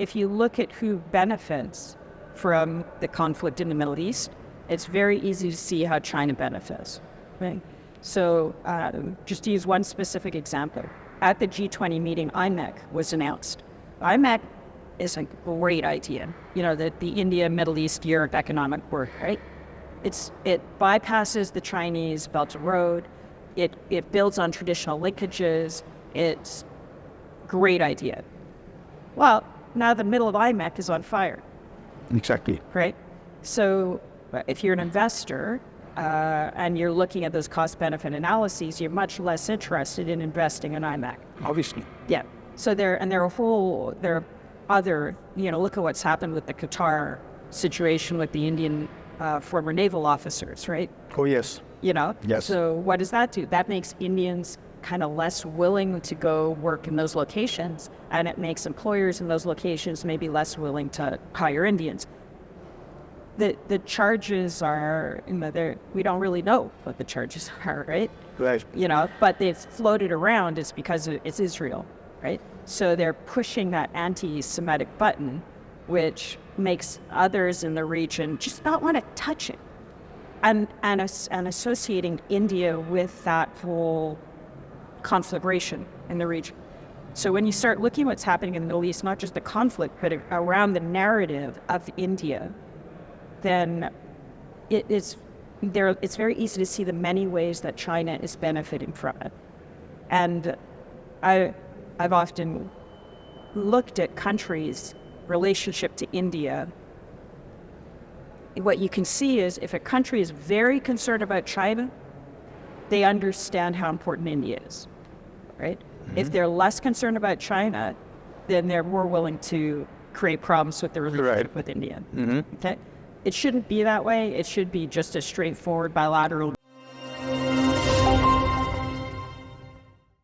if you look at who benefits from the conflict in the Middle East, it's very easy to see how China benefits. Right? So just to use one specific example, at the G20 meeting, IMEC was announced. IMEC is a great idea, the India, Middle East, Europe economic work, right? It bypasses the Chinese Belt and Road. It builds on traditional linkages. It's a great idea. Well, now the middle of IMEC is on fire. Exactly. Right? So if you're an investor and you're looking at those cost-benefit analyses, you're much less interested in investing in IMEC. Obviously. Yeah. So there are other, look at what's happened with the Qatar situation with the Indian former naval officers, right? Oh, yes. Yes. So what does that do? That makes Indians kind of less willing to go work in those locations, and it makes employers in those locations maybe less willing to hire Indians. The charges are, we don't really know what the charges are, right? Right. But they've floated around. It's because it's Israel, right? So they're pushing that anti-Semitic button, which makes others in the region just not want to touch it, and associating India with that whole conflagration in the region. So when you start looking at what's happening in the Middle East, not just the conflict, but around the narrative of India, then it's very easy to see the many ways that China is benefiting from it. And I've often looked at countries' relationship to India. What you can see is if a country is very concerned about China, they understand how important India is, right? Mm-hmm. If they're less concerned about China, then they're more willing to create problems with the relationship with India. Mm-hmm. Okay? It shouldn't be that way. It should be just a straightforward bilateral